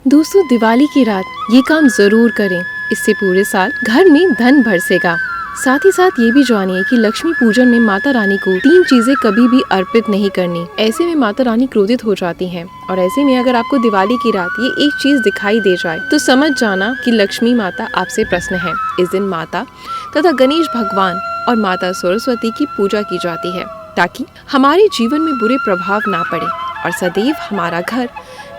दोस्तों, दिवाली की रात ये काम जरूर करें, इससे पूरे साल घर में धन बरसेगा। साथ ही साथ ये भी जानिए कि लक्ष्मी पूजन में माता रानी को 3 चीजें कभी भी अर्पित नहीं करनी। ऐसे में माता रानी क्रोधित हो जाती हैं और ऐसे में अगर आपको दिवाली की रात ये एक चीज दिखाई दे जाए तो समझ जाना कि लक्ष्मी माता आपसे प्रसन्न है। इस दिन माता तथा गणेश भगवान और माता सरस्वती की पूजा की जाती है ताकि हमारे जीवन में बुरे प्रभाव ना पड़े और सदैव हमारा घर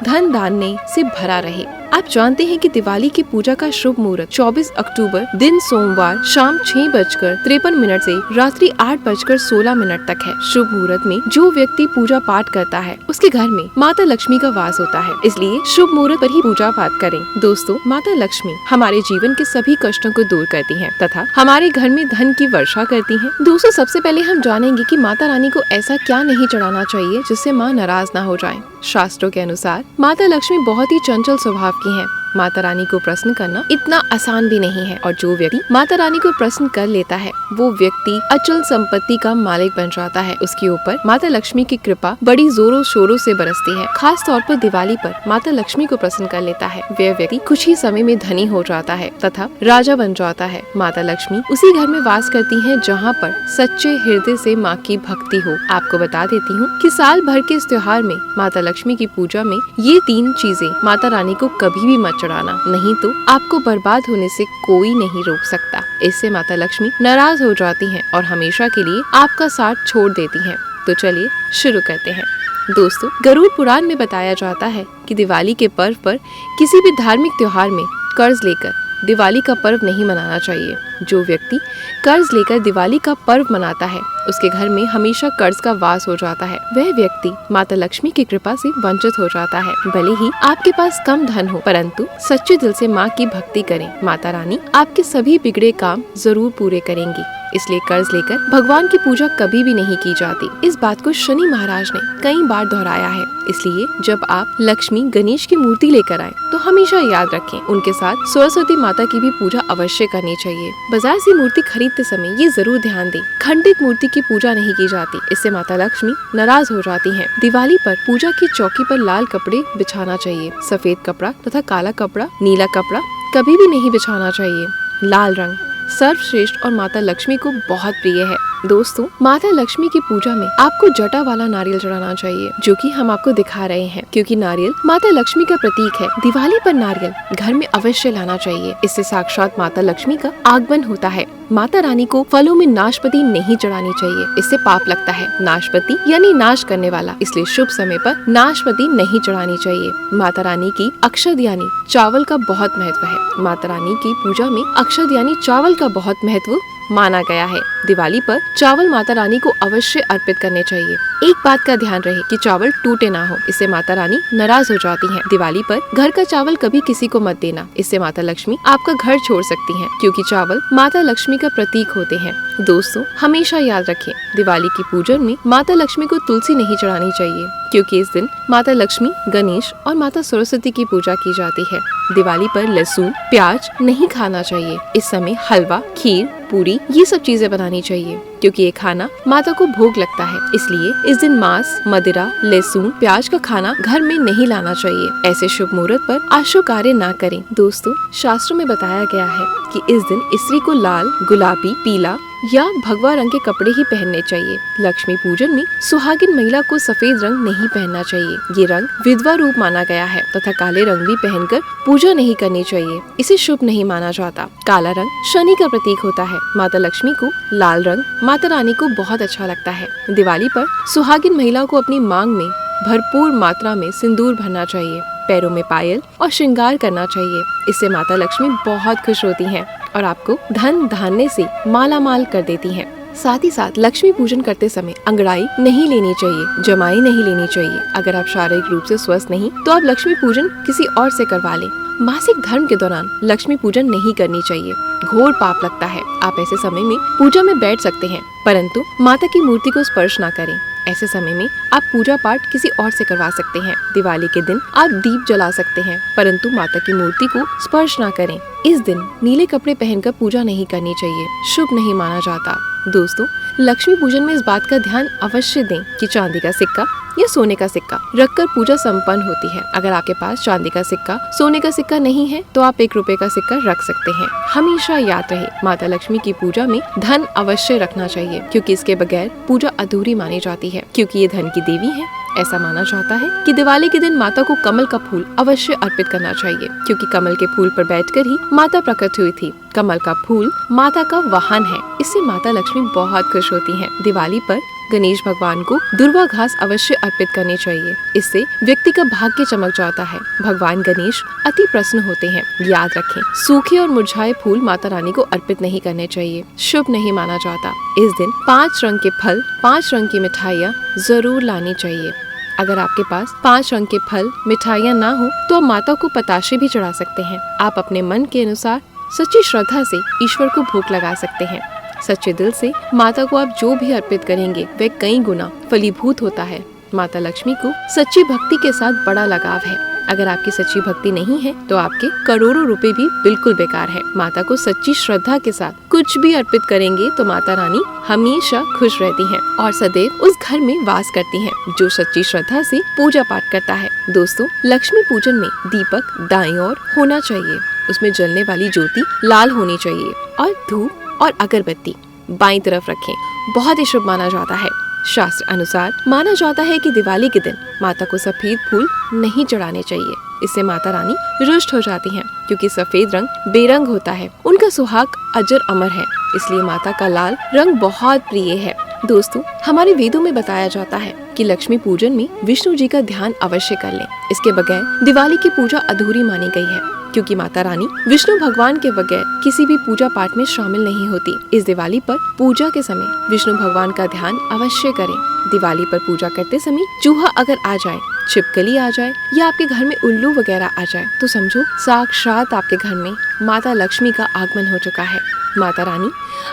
धन धान्य से भरा रहे। आप जानते हैं कि दिवाली की पूजा का शुभ मुहूर्त 24 अक्टूबर दिन सोमवार शाम 6:53 से रात्रि 8:16 तक है। शुभ मुहूर्त में जो व्यक्ति पूजा पाठ करता है उसके घर में माता लक्ष्मी का वास होता है, इसलिए शुभ मुहूर्त पर ही पूजा पाठ करें। दोस्तों, माता लक्ष्मी हमारे जीवन के सभी कष्टों को दूर करती है तथा हमारे घर में धन की वर्षा करती है। दोस्तों, सबसे पहले हम जानेंगे कि माता रानी को ऐसा क्या नहीं चढ़ाना चाहिए जिससे माँ नाराज ना हो जाए। शास्त्रों के अनुसार माता लक्ष्मी बहुत ही चंचल स्वभाव की हैं। माता रानी को प्रसन्न करना इतना आसान भी नहीं है और जो व्यक्ति माता रानी को प्रसन्न कर लेता है वो व्यक्ति अचल संपत्ति का मालिक बन जाता है। उसके ऊपर माता लक्ष्मी की कृपा बड़ी जोरों शोरों से बरसती है। खास तौर पर दिवाली पर माता लक्ष्मी को प्रसन्न कर लेता है वह व्यक्ति कुछ ही समय में धनी हो जाता है तथा राजा बन जाता है। माता लक्ष्मी उसी घर में वास करती है जहाँ पर सच्चे हृदय से माँ की भक्ति हो। आपको बता देती हूँ कि साल भर के इस त्योहार में माता लक्ष्मी की पूजा में ये 3 चीजें माता रानी को कभी भी मत चढ़ाना, नहीं तो आपको बर्बाद होने से कोई नहीं रोक सकता। इससे माता लक्ष्मी नाराज हो जाती हैं और हमेशा के लिए आपका साथ छोड़ देती हैं। तो चलिए शुरू करते हैं। दोस्तों, गरुड़ पुराण में बताया जाता है कि दिवाली के पर्व पर किसी भी धार्मिक त्योहार में कर्ज लेकर दिवाली का पर्व नहीं मनाना चाहिए। जो व्यक्ति कर्ज लेकर दिवाली का पर्व मनाता है उसके घर में हमेशा कर्ज का वास हो जाता है। वह व्यक्ति माता लक्ष्मी की कृपा से वंचित हो जाता है। भले ही आपके पास कम धन हो परंतु सच्चे दिल से माँ की भक्ति करें, माता रानी आपके सभी बिगड़े काम जरूर पूरे करेंगी। इसलिए कर्ज लेकर भगवान की पूजा कभी भी नहीं की जाती। इस बात को शनि महाराज ने कई बार दोहराया है। इसलिए जब आप लक्ष्मी गणेश की मूर्ति लेकर आए तो हमेशा याद रखें उनके साथ सरस्वती माता की भी पूजा अवश्य करनी चाहिए। बाजार से मूर्ति खरीदते समय ये जरूर ध्यान दें, खंडित मूर्ति की पूजा नहीं की जाती, इससे माता लक्ष्मी नाराज हो जाती हैं। दिवाली पर पूजा की चौकी पर लाल कपड़े बिछाना चाहिए। सफेद कपड़ा तथा काला कपड़ा, नीला कपड़ा कभी भी नहीं बिछाना चाहिए। लाल रंग सर्वश्रेष्ठ और माता लक्ष्मी को बहुत प्रिय है। दोस्तों, माता लक्ष्मी की पूजा में आपको जटा वाला नारियल चढ़ाना चाहिए, जो कि हम आपको दिखा रहे हैं, क्योंकि नारियल माता लक्ष्मी का प्रतीक है। दिवाली पर नारियल घर में अवश्य लाना चाहिए, इससे साक्षात माता लक्ष्मी का आगमन होता है। माता रानी को फलों में नाशपति नहीं चढ़ानी चाहिए, इससे पाप लगता है। नाशपति यानी नाश करने वाला, इसलिए शुभ समय पर नाशपति नहीं चढ़ानी चाहिए। माता रानी की अक्षत यानी चावल का बहुत महत्व है। माता रानी की पूजा में अक्षत यानी चावल का बहुत महत्व माना गया है। दिवाली पर चावल माता रानी को अवश्य अर्पित करने चाहिए। एक बात का ध्यान रहे कि चावल टूटे ना हो, इससे माता रानी नाराज हो जाती हैं। दिवाली पर घर का चावल कभी किसी को मत देना, इससे माता लक्ष्मी आपका घर छोड़ सकती हैं, क्योंकि चावल माता लक्ष्मी का प्रतीक होते हैं। दोस्तों, हमेशा याद रखें दिवाली की पूजन में माता लक्ष्मी को तुलसी नहीं चढ़ानी चाहिए, क्योंकि इस दिन माता लक्ष्मी, गणेश और माता सरस्वती की पूजा की जाती है। दिवाली पर लहसुन प्याज नहीं खाना चाहिए। इस समय हलवा, खीर, पूरी ये सब चीजें बनानी चाहिए, क्योंकि ये खाना माता को भोग लगता है। इसलिए इस दिन मांस, मदिरा, लहसुन, प्याज का खाना घर में नहीं लाना चाहिए। ऐसे शुभ मुहूर्त पर अशुभ कार्य ना करें। दोस्तों, शास्त्रों में बताया गया है कि इस दिन स्त्री को लाल, गुलाबी, पीला या भगवा रंग के कपड़े ही पहनने चाहिए। लक्ष्मी पूजन में सुहागिन महिला को सफेद रंग नहीं पहनना चाहिए, ये रंग विधवा रूप माना गया है तथा काले रंग भी पहनकर पूजा नहीं करनी चाहिए, इसे शुभ नहीं माना जाता। काला रंग शनि का प्रतीक होता है। माता लक्ष्मी को लाल रंग माता रानी को बहुत अच्छा लगता है। दिवाली पर सुहागिन महिला को अपनी मांग में भरपूर मात्रा में सिंदूर भरना चाहिए, पैरों में पायल और श्रृंगार करना चाहिए। इससे माता लक्ष्मी बहुत खुश होती हैं और आपको धन धान्य से माला माल कर देती हैं। साथ ही साथ लक्ष्मी पूजन करते समय अंगड़ाई नहीं लेनी चाहिए, जमाई नहीं लेनी चाहिए। अगर आप शारीरिक रूप से स्वस्थ नहीं तो आप लक्ष्मी पूजन किसी और से करवा लें। मासिक धर्म के दौरान लक्ष्मी पूजन नहीं करनी चाहिए, घोर पाप लगता है। आप ऐसे समय में पूजा में बैठ सकते हैं परंतु माता की मूर्ति को स्पर्श ना करें। ऐसे समय में आप पूजा पाठ किसी और से करवा सकते हैं। दिवाली के दिन आप दीप जला सकते हैं परंतु माता की मूर्ति को स्पर्श ना करें। इस दिन नीले कपड़े पहनकर पूजा नहीं करनी चाहिए, शुभ नहीं माना जाता। दोस्तों, लक्ष्मी पूजन में इस बात का ध्यान अवश्य दें कि चांदी का सिक्का या सोने का सिक्का रखकर पूजा संपन्न होती है। अगर आपके पास चांदी का सिक्का, सोने का सिक्का नहीं है तो आप 1 रुपए का सिक्का रख सकते हैं। हमेशा याद रहे, माता लक्ष्मी की पूजा में धन अवश्य रखना चाहिए, क्योंकि इसके बगैर पूजा अधूरी मानी जाती है। क्योंकि ये धन की देवी है, ऐसा माना जाता है कि दिवाली के दिन माता को कमल का फूल अवश्य अर्पित करना चाहिए, क्योंकि कमल के फूल पर बैठकर ही माता प्रकट हुई थी। कमल का फूल माता का वाहन है, इससे माता लक्ष्मी बहुत खुश होती हैं। दिवाली पर गणेश भगवान को दुर्वा घास अवश्य अर्पित करनी चाहिए, इससे व्यक्ति का भाग्य चमक जाता है। भगवान गणेश अति प्रसन्न होते हैं। याद रखें, सूखे और मुरझाए फूल माता रानी को अर्पित नहीं करने चाहिए, शुभ नहीं माना जाता। इस दिन 5 रंग के फल, 5 रंग की मिठाइयाँ जरूर लानी चाहिए। अगर आपके पास 5 रंग के फल, मिठाइयाँ ना हो तो आप माता को पताशे भी चढ़ा सकते हैं। आप अपने मन के अनुसार सच्ची श्रद्धा से ईश्वर को भोग लगा सकते हैं। सच्चे दिल से माता को आप जो भी अर्पित करेंगे वह कई गुना फलीभूत होता है। माता लक्ष्मी को सच्ची भक्ति के साथ बड़ा लगाव है। अगर आपकी सच्ची भक्ति नहीं है तो आपके करोड़ों रुपए भी बिल्कुल बेकार है। माता को सच्ची श्रद्धा के साथ कुछ भी अर्पित करेंगे तो माता रानी हमेशा खुश रहती हैं और सदैव उस घर में वास करती हैं जो सच्ची श्रद्धा से पूजा पाठ करता है। दोस्तों, लक्ष्मी पूजन में दीपक दाईं ओर होना चाहिए, उसमें जलने वाली ज्योति लाल होनी चाहिए और धूप और अगरबत्ती बाईं तरफ रखें। बहुत ही शुभ माना जाता है। शास्त्र अनुसार माना जाता है कि दिवाली के दिन माता को सफेद फूल नहीं चढ़ाने चाहिए, इससे माता रानी रुष्ट हो जाती हैं, क्योंकि सफेद रंग बेरंग होता है। उनका सुहाग अजर अमर है, इसलिए माता का लाल रंग बहुत प्रिय है। दोस्तों, हमारे वेदों में बताया जाता है कि लक्ष्मी पूजन में विष्णु जी का ध्यान अवश्य कर लें। इसके बगैर दिवाली की पूजा अधूरी मानी गई है, क्योंकि माता रानी विष्णु भगवान के बगैर किसी भी पूजा पाठ में शामिल नहीं होती। इस दिवाली पर पूजा के समय विष्णु भगवान का ध्यान अवश्य करें। दिवाली पर पूजा करते समय चूहा अगर आ जाए, छिपकली आ जाए या आपके घर में उल्लू वगैरह आ जाए तो समझो साक्षात आपके घर में माता लक्ष्मी का आगमन हो चुका है। माता रानी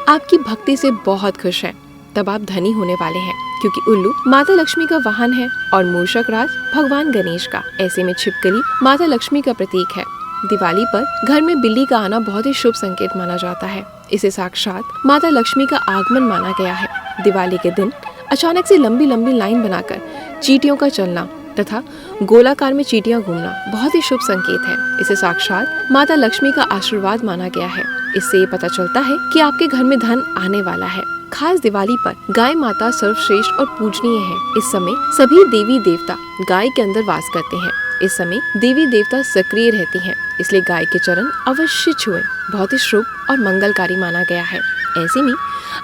आपकी भक्ति से बहुत खुश है, तब आप धनी होने वाले हैं, क्योंकि उल्लू माता लक्ष्मी का वाहन है और मूषक राज भगवान गणेश का। ऐसे में छिपकली माता लक्ष्मी का प्रतीक है। दिवाली पर घर में बिल्ली का आना बहुत ही शुभ संकेत माना जाता है। इसे साक्षात माता लक्ष्मी का आगमन माना गया है। दिवाली के दिन अचानक से लंबी लंबी लाइन बनाकर चींटियों का चलना तथा गोलाकार में चींटियां घूमना बहुत ही शुभ संकेत है। इसे साक्षात माता लक्ष्मी का आशीर्वाद माना गया है। इससे ये पता चलता है कि आपके घर में धन आने वाला है। खास दिवाली पर गाय माता सर्वश्रेष्ठ और पूजनीय है। इस समय सभी देवी देवता गाय के अंदर वास करते हैं। इस समय देवी देवता सक्रिय रहती हैं, इसलिए गाय के चरण अवश्य छुएं। बहुत ही शुभ और मंगलकारी माना गया है। ऐसे में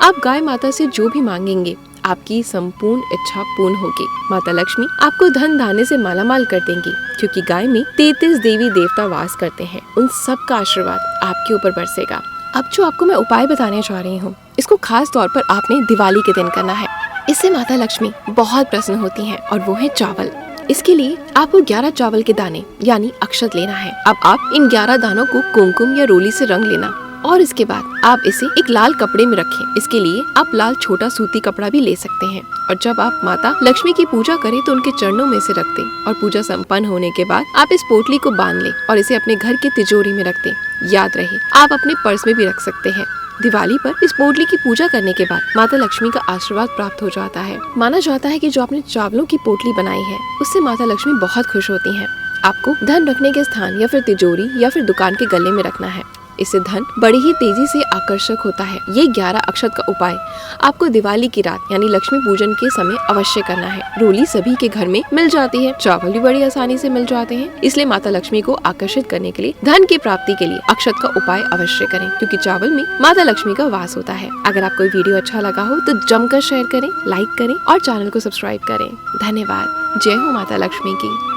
आप गाय माता से जो भी मांगेंगे आपकी संपूर्ण इच्छा पूर्ण होगी। माता लक्ष्मी आपको धन दाने से मालामाल कर देंगी, क्योंकि गाय में 33 देवी देवता वास करते हैं। उन सब का आशीर्वाद आपके ऊपर बरसेगा। अब जो आपको मैं उपाय बताने जा रही हूँ, इसको खास तौर पर आपने दिवाली के दिन करना है। इससे माता लक्ष्मी बहुत प्रसन्न होती हैं और वो है चावल। इसके लिए आपको 11 चावल के दाने यानी अक्षत लेना है। अब आप इन 11 दानों को कुमकुम या रोली से रंग लेना और इसके बाद आप इसे एक लाल कपड़े में रखें। इसके लिए आप लाल छोटा सूती कपड़ा भी ले सकते हैं और जब आप माता लक्ष्मी की पूजा करें तो उनके चरणों में से रख दें और पूजा संपन्न होने के बाद आप इस पोटली को बांध लें और इसे अपने घर की तिजोरी में रख दें। याद रहे, आप अपने पर्स में भी रख सकते हैं। दिवाली पर इस पोटली की पूजा करने के बाद माता लक्ष्मी का आशीर्वाद प्राप्त हो जाता है। माना जाता है कि जो आपने चावलों की पोटली बनाई है उससे माता लक्ष्मी बहुत खुश होती हैं। आपको धन रखने के स्थान या फिर तिजोरी या फिर दुकान के गले में रखना है। इससे धन बड़ी ही तेजी से आकर्षक होता है। ये 11 अक्षत का उपाय आपको दिवाली की रात यानी लक्ष्मी पूजन के समय अवश्य करना है। रोली सभी के घर में मिल जाती है, चावल भी बड़ी आसानी से मिल जाते हैं। इसलिए माता लक्ष्मी को आकर्षित करने के लिए, धन की प्राप्ति के लिए अक्षत का उपाय अवश्य करें, क्योंकि चावल में माता लक्ष्मी का वास होता है। अगर आपको वीडियो अच्छा लगा हो तो जमकर शेयर करें, लाइक करें और चैनल को सब्सक्राइब करें। धन्यवाद। जय हो माता लक्ष्मी की।